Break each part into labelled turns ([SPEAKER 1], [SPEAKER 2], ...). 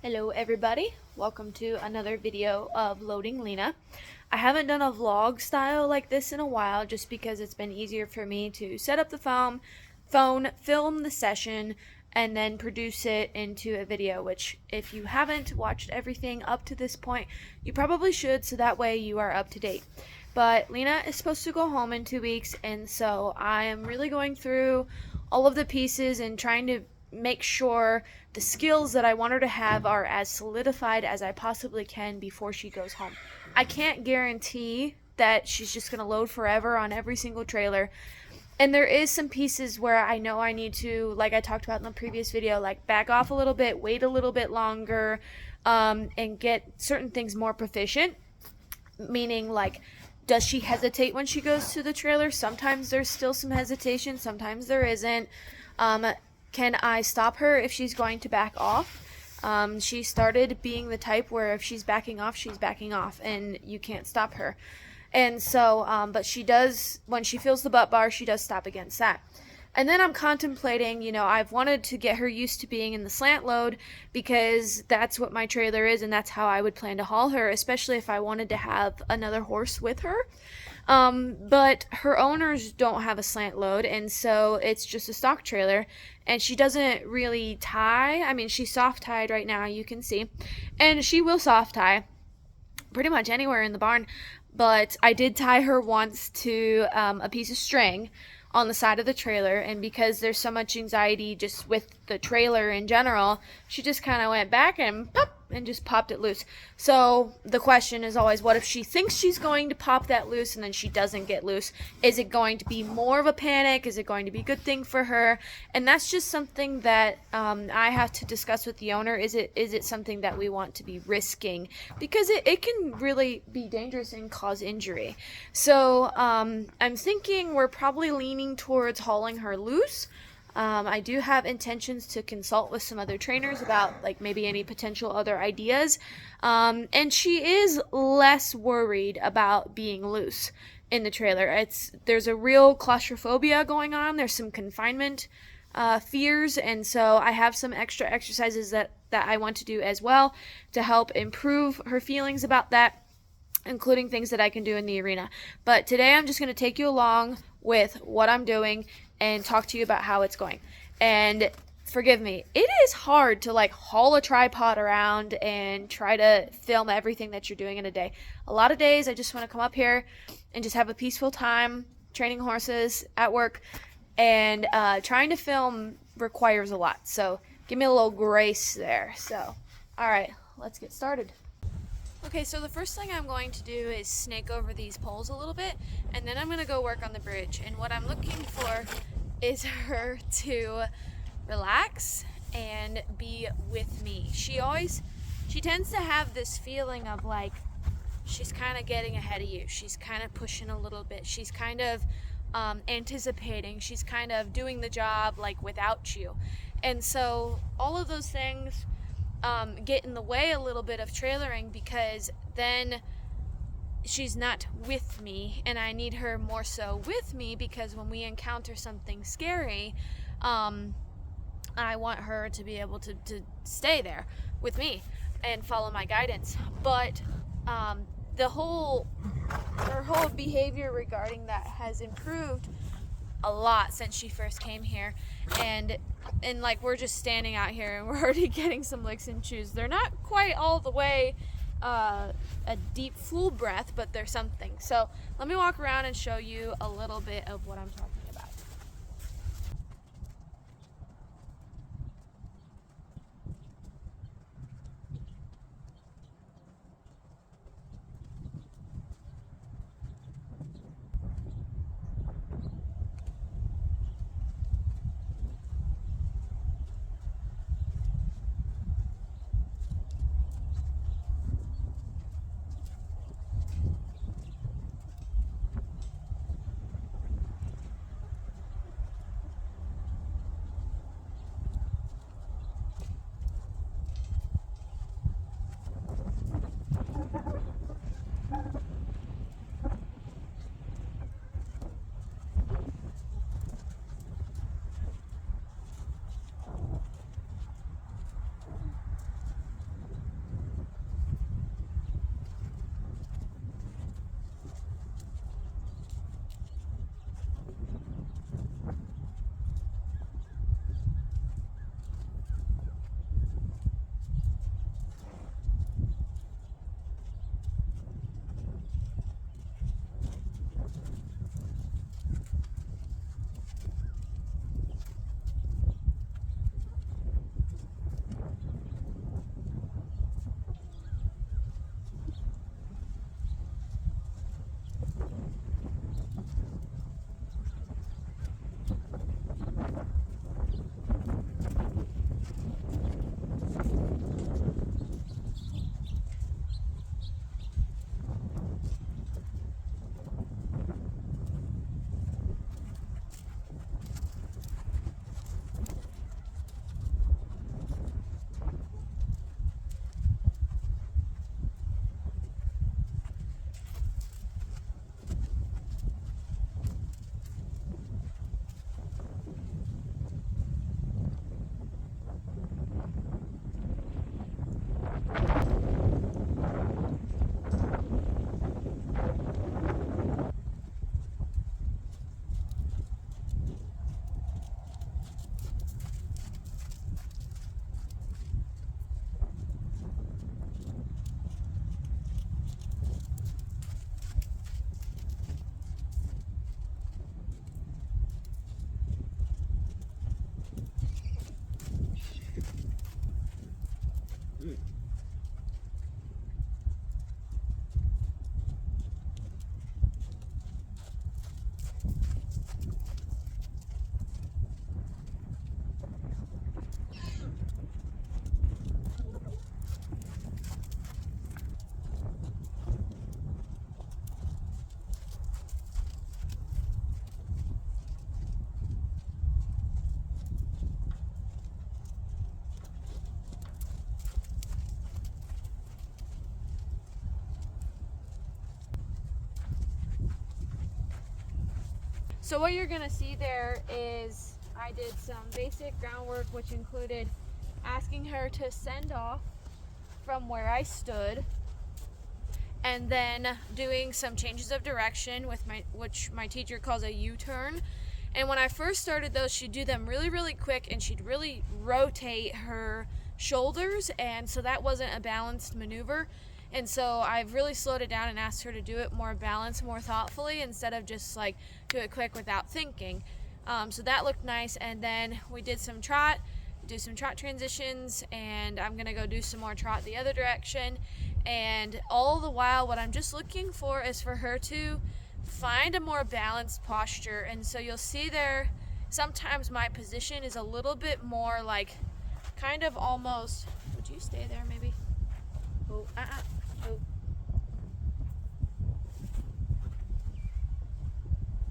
[SPEAKER 1] Hello everybody, welcome to another video of Loading Lena. I haven't done a vlog style like this in a while just because it's been easier for me to set up the phone, film the session, and then produce it into a video, which if you haven't watched everything up to this point, you probably should, so that way you are up to date. But Lena is supposed to go home in 2 weeks, and so I am really going through all of the pieces and trying to make sure the skills that I want her to have are as solidified as I possibly can before she goes home. I can't guarantee that she's just going to load forever on every single trailer. And there is some pieces where I know I need to, like I talked about in the previous video, like back off a little bit, wait a little bit longer, and get certain things more proficient. Meaning, like, does she hesitate when she goes to the trailer? Sometimes there's still some hesitation, sometimes there isn't. Can I stop her if she's going to back off? She started being the type where if she's backing off, and you can't stop her. And so, but she does, when she feels the butt bar, she does stop against that. And then I'm contemplating, I've wanted to get her used to being in the slant load because that's what my trailer is and that's how I would plan to haul her, especially if I wanted to have another horse with her. But her owners don't have a slant load, and so it's just a stock trailer, and she doesn't really tie. I mean, she's soft tied right now, you can see, and she will soft tie pretty much anywhere in the barn, but I did tie her once to a piece of string on the side of the trailer, and because there's so much anxiety just with the trailer in general, she just kind of went back and pop and just popped it loose. So the question is always, what if she thinks she's going to pop that loose and then she doesn't get loose? Is it going to be more of a panic? Is it going to be a good thing for her? And that's just something that I have to discuss with the owner. Is it something that we want to be risking? Because it can really be dangerous and cause injury. So I'm thinking we're probably leaning towards hauling her loose. I do have intentions to consult with some other trainers about like maybe any potential other ideas. And she is less worried about being loose in the trailer. There's a real claustrophobia going on. There's some confinement fears, and so I have some extra exercises that I want to do as well to help improve her feelings about that, including things that I can do in the arena. But today I'm just going to take you along with what I'm doing and talk to you about how it's going. And forgive me, it is hard to like haul a tripod around and try to film everything that you're doing in a day. A lot of days I just want to come up here and just have a peaceful time training horses at work, and trying to film requires a lot. So give me a little grace there. So, all right, let's get started. Okay, so the first thing I'm going to do is snake over these poles a little bit, and then I'm going to go work on the bridge. And what I'm looking for is her to relax and be with me. She tends to have this feeling of like she's kind of getting ahead of you. She's kind of pushing a little bit. She's kind of anticipating. She's kind of doing the job like without you. And so all of those things get in the way a little bit of trailering, because then she's not with me, and I need her more so with me, because when we encounter something scary, I want her to be able to stay there with me and follow my guidance. But her whole behavior regarding that has improved a lot since she first came here, and like we're just standing out here and we're already getting some licks and chews. They're not quite all the way a deep full breath, but they're something. So let me walk around and show you a little bit of what I'm talking about. So what you're gonna see there is I did some basic groundwork, which included asking her to send off from where I stood, and then doing some changes of direction with which my teacher calls a U-turn. And when I first started those, she'd do them really quick, and she'd really rotate her shoulders, and so that wasn't a balanced maneuver. And so I've really slowed it down and asked her to do it more balanced, more thoughtfully, instead of just like do it quick without thinking. So that looked nice. And then we did some trot, do some trot transitions, and I'm gonna go do some more trot the other direction. And all the while, what I'm just looking for is for her to find a more balanced posture. And so you'll see there, sometimes my position is a little bit more like kind of almost, would you stay there maybe? Oh, oh.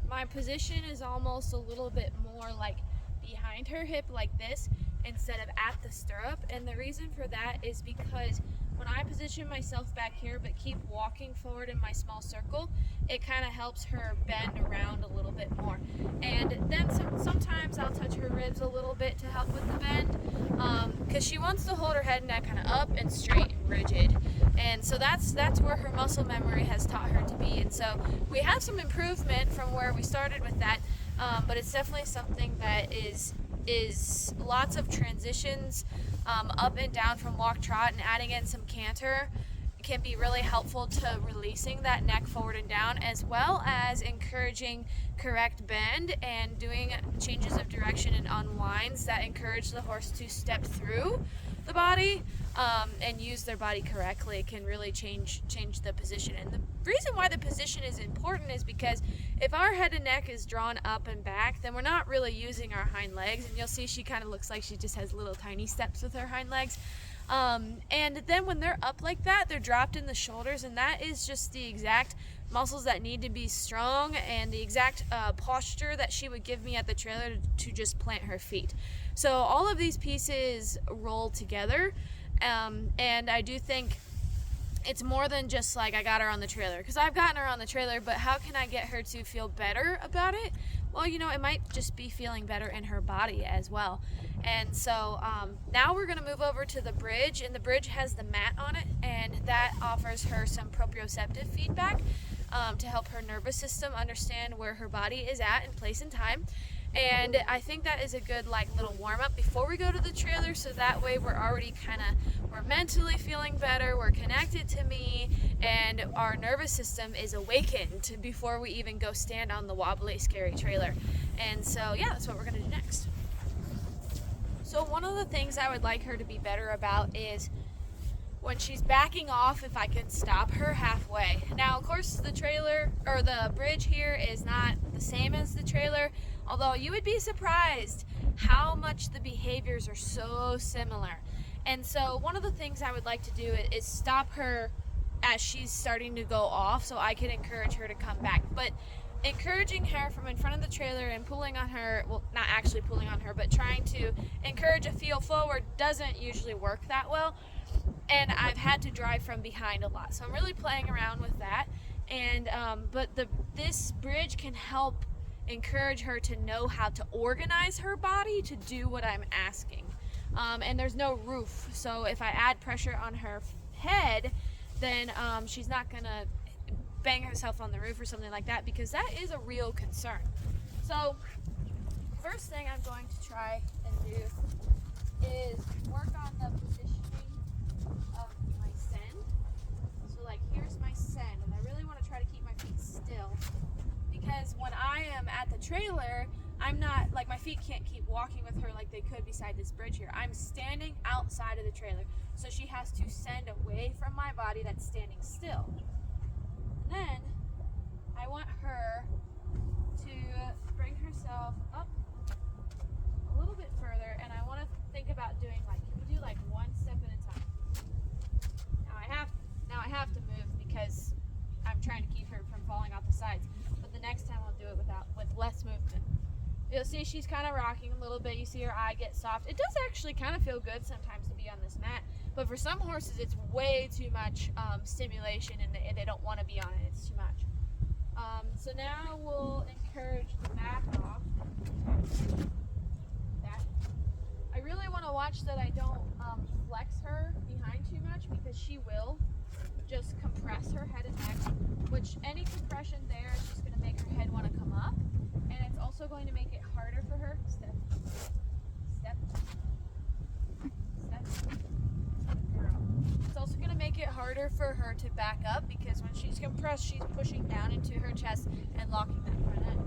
[SPEAKER 1] My position is almost a little bit more like behind her hip like this instead of at the stirrup. And the reason for that is because when I position myself back here but keep walking forward in my small circle, it kind of helps her bend around a little bit more. And then sometimes I'll touch her ribs a little bit to help with the bend, because she wants to hold her head and neck kind of up and straight and rigid. And so that's where her muscle memory has taught her to be. And so we have some improvement from where we started with that, but it's definitely something that is lots of transitions up and down from walk trot, and adding in some canter can be really helpful to releasing that neck forward and down, as well as encouraging correct bend and doing changes of direction and unwinds that encourage the horse to step through the body and use their body correctly. It can really change the position. And the reason why the position is important is because if our head and neck is drawn up and back, then we're not really using our hind legs, and you'll see she kind of looks like she just has little tiny steps with her hind legs. And then when they're up like that, they're dropped in the shoulders, and that is just the exact muscles that need to be strong and the exact posture that she would give me at the trailer to just plant her feet. So all of these pieces roll together, and I do think it's more than just like I got her on the trailer, because I've gotten her on the trailer, but how can I get her to feel better about it? Well, you know, it might just be feeling better in her body as well. And so now we're going to move over to the bridge, and the bridge has the mat on it, and that offers her some proprioceptive feedback to help her nervous system understand where her body is at in place and time. And I think that is a good like little warm-up before we go to the trailer, so that way we're already we're mentally feeling better, we're connected to me, and our nervous system is awakened before we even go stand on the wobbly, scary trailer. And so yeah, that's what we're gonna do next. So one of the things I would like her to be better about is when she's backing off, if I can stop her halfway. Now, of course, the trailer or the bridge here is not the same as the trailer, although you would be surprised how much the behaviors are so similar. And so one of the things I would like to do is stop her as she's starting to go off, so I can encourage her to come back. But encouraging her from in front of the trailer and pulling on her, well, not actually pulling on her, but trying to encourage a feel forward doesn't usually work that well. And I've had to drive from behind a lot, so I'm really playing around with that. And but this bridge can help encourage her to know how to organize her body to do what I'm asking. And there's no roof, so if I add pressure on her head, then she's not gonna bang herself on the roof or something like that, because that is a real concern. So first thing I'm going to try and do is work on the positioning of my send. So like here's my send, and I really want to try to keep my feet still, because when I am at the trailer, I'm not, like my feet can't keep walking with her like they could beside this bridge here. I'm standing outside of the trailer. So she has to send away from my body that's standing still. And then I want her to bring herself up a little bit further, and I want to think about doing like, can we do like one step at a time? Now I have to move because I'm trying to keep her from falling off the sides. But the next time I'll do it with less movement. You'll see she's kind of rocking a little bit. You see her eye get soft. It does actually kind of feel good sometimes to be on this mat, but for some horses it's way too much stimulation, and they don't want to be on it. It's too much. So now we'll encourage the back off. Back. I really want to watch that I don't flex her behind too much, because she will just compress her head and neck, which any compression there is just going to make her head want to come up, and it's also going to make it harder for her. Step, step, step. Girl. It's also going to make it harder for her to back up, because when she's compressed, she's pushing down into her chest and locking that front end.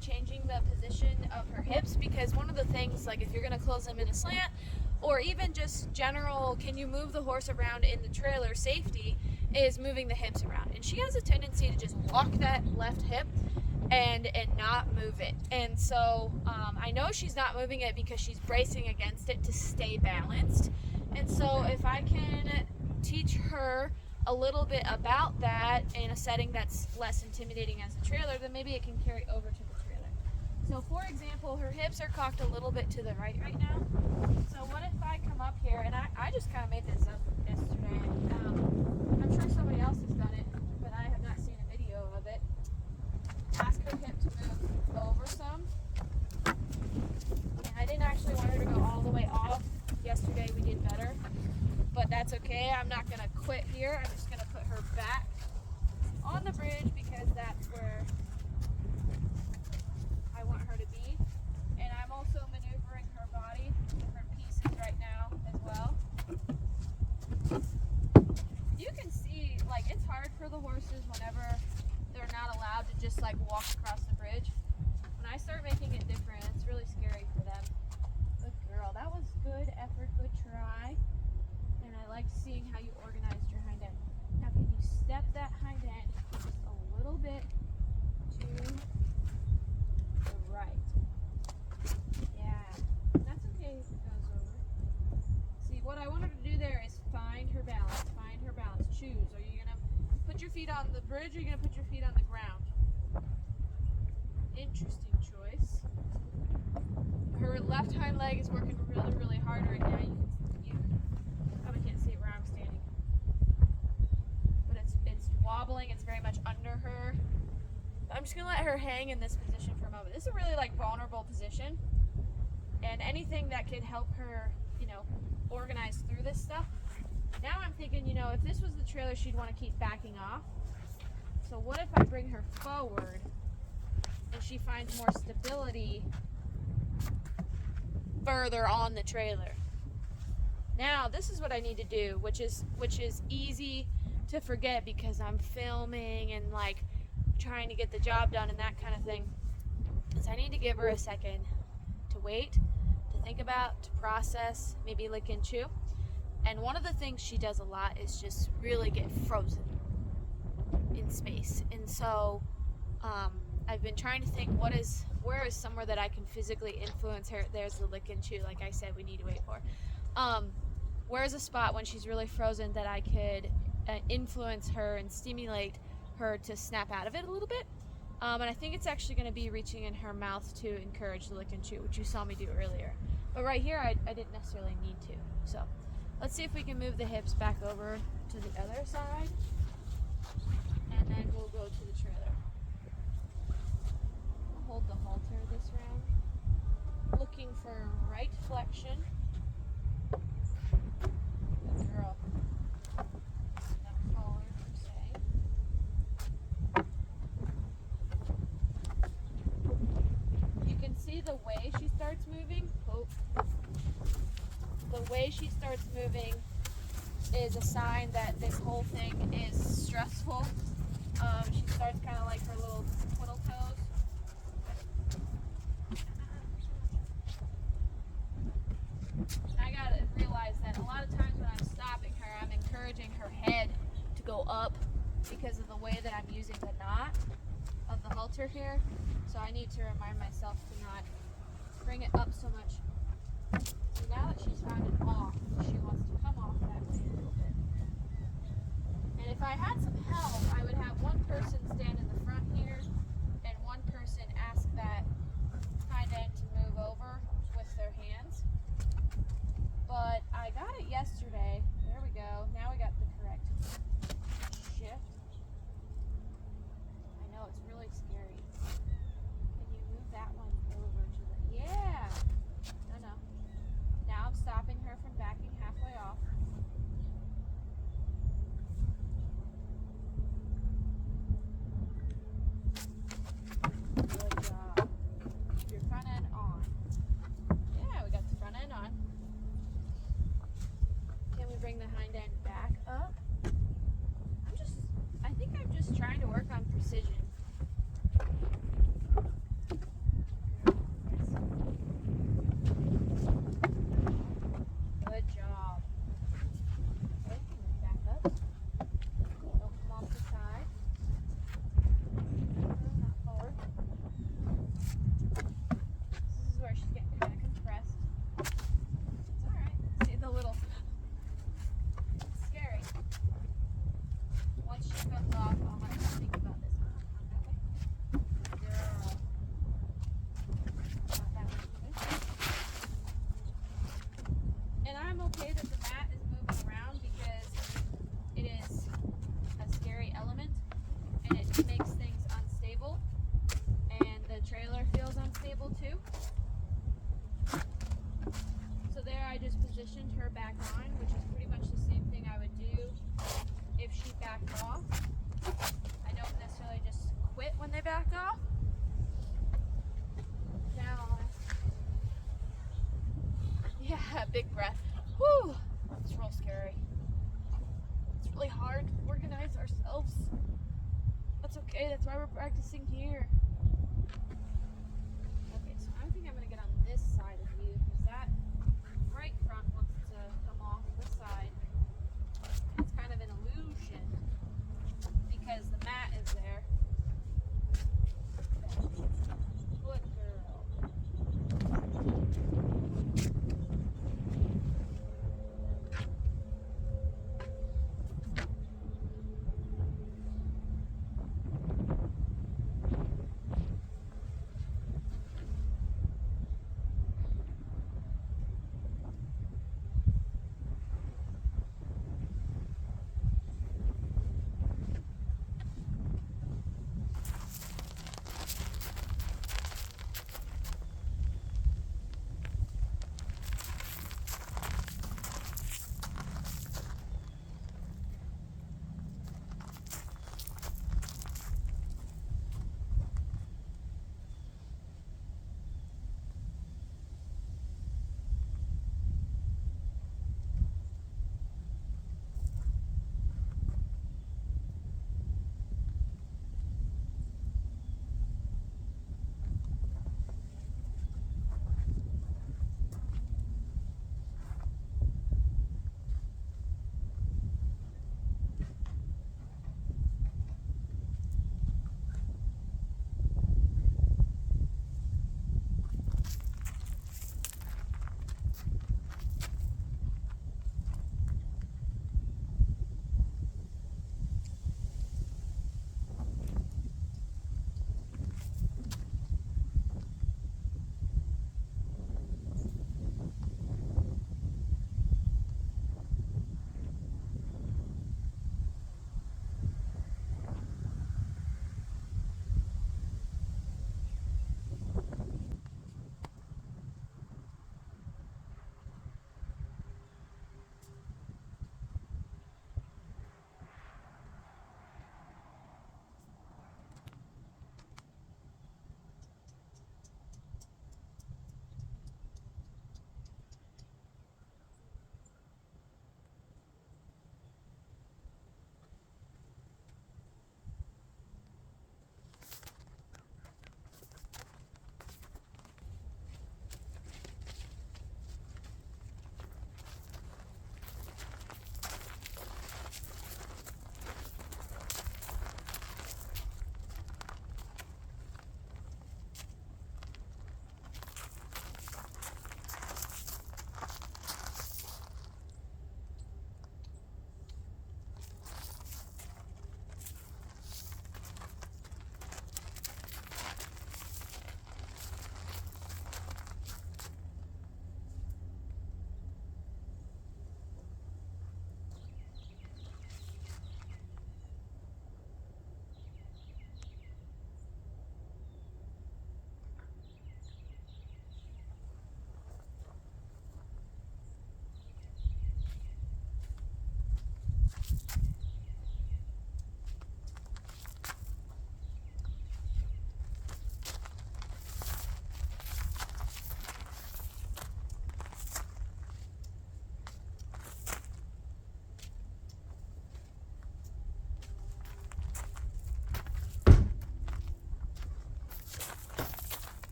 [SPEAKER 1] Changing the position of her hips, because one of the things, like if you're going to close them in a slant, or even just general, can you move the horse around in the trailer safety, is moving the hips around. And she has a tendency to just lock that left hip and not move it. And so I know she's not moving it because she's bracing against it to stay balanced. And so if I can teach her a little bit about that in a setting that's less intimidating as a trailer, then maybe it can carry over to the trailer. So for example, her hips are cocked a little bit to the right now. So what if I come up here, and I just kind of made this up yesterday. I'm sure somebody else has done it, but I have not seen a video of it. Ask her hip to move over some. And I didn't actually want her to go all the way off. Yesterday we did better, but that's okay. I'm not going to quit here. I'm just going to put her back on the bridge, because that's where I want her to be. And I'm also maneuvering her body in different pieces right now as well. You can see, like, it's hard for the horses whenever they're not allowed to just like walk across the bridge. When I start making it different, it's really scary for them. Good girl. That was good effort, good try. And I liked seeing how you organized your hind end. Now can you step that hind end just a little bit to the right? Yeah, that's okay if it goes over. See, what I want her to do there is find her balance. Find her balance. Choose. Are you going to put your feet on the bridge, or are you going to put your feet on the ground? Interesting choice. Her left hind leg is working really, really hard right now. You probably can't see it where I'm standing, but it's wobbling. It's very much under her. I'm just gonna let her hang in this position for a moment. This is a really like vulnerable position, and anything that could help her, organize through this stuff. Now I'm thinking, if this was the trailer, she'd want to keep backing off. So what if I bring her forward and she finds more stability further on the trailer? Now this is what I need to do, which is easy to forget because I'm filming and like trying to get the job done and that kind of thing, is I need to give her a second to wait, to think about, to process, maybe lick and chew. And one of the things she does a lot is just really get frozen in space. And so I've been trying to think, where is somewhere that I can physically influence her? There's the lick and chew, like I said, we need to wait for. Where's a spot when she's really frozen that I could influence her and stimulate her to snap out of it a little bit? And I think it's actually going to be reaching in her mouth to encourage the lick and chew, which you saw me do earlier. But right here, I didn't necessarily need to. So let's see if we can move the hips back over to the other side, and then we'll go to the trailer. Hold the halter this round. Looking for right flexion. Good girl. Not forward per se. the way she starts moving is a sign that this whole thing is stressful. She starts kind of like her little twiddle toes. I gotta realize that a lot of times when I'm stopping her, I'm encouraging her head to go up because of the way that I'm using the knot of the halter here. So I need to remind myself to not bring it up so much. So now that she's found it off, she wants to come off that way a little bit. And if I had some help, I would have one person stand in the front here and one person ask that hind end to move over with their hands. But I got it yesterday. There we go. Now we got the correct shift. I know, it's really scary. Can you move that one over to the... Yeah! No. Now I'm stopping her from backing halfway off. Good job. Keep your front end on. Yeah, we got the front end on. Can we bring the hind end back up? I think I'm just trying to work on precision. Good job. Okay, move back up. Don't come off the side. Not forward. This is where she's getting kind of compressed. It's alright. See the little... It's scary. Once she comes off, I'll have to think about this. Girl. Not that much moving. And I'm okay that the mat is moving around because it is a scary element and it makes things unstable, and the trailer feels unstable too. So there I just positioned her back on, which is pretty much the same thing I would do if she backed off. I don't necessarily just quit when they back off. Now, yeah, big breath. Whew, it's real scary. It's really hard to organize ourselves. That's okay, that's why we're practicing here. Okay, so I think I'm gonna get on this side of you because that right front wants to come off the side. It's kind of an illusion because the mat is there. Good girl.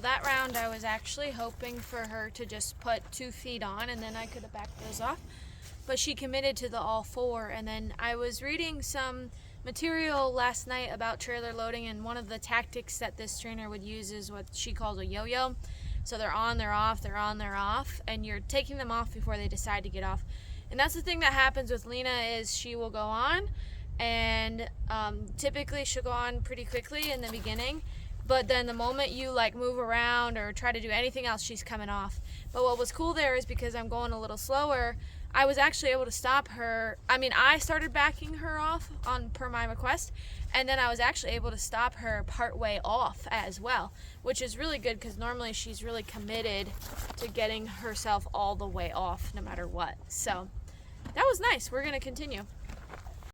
[SPEAKER 1] that round I was actually hoping for her to just put 2 feet on and then I could have backed those off. But she committed to the all 4, and then I was reading some material last night about trailer loading, and one of the tactics that this trainer would use is what she calls a yo-yo. So they're on, they're off, they're on, they're off, and you're taking them off before they decide to get off. And that's the thing that happens with Lena, is she will go on, and typically she'll go on pretty quickly in the beginning, but then the moment you like move around or try to do anything else, she's coming off. But what was cool there is because I'm going a little slower, I was actually able to stop her. I mean, I started backing her off per my request, and then I was actually able to stop her partway off as well, which is really good because normally she's really committed to getting herself all the way off no matter what. So that was nice. We're going to continue.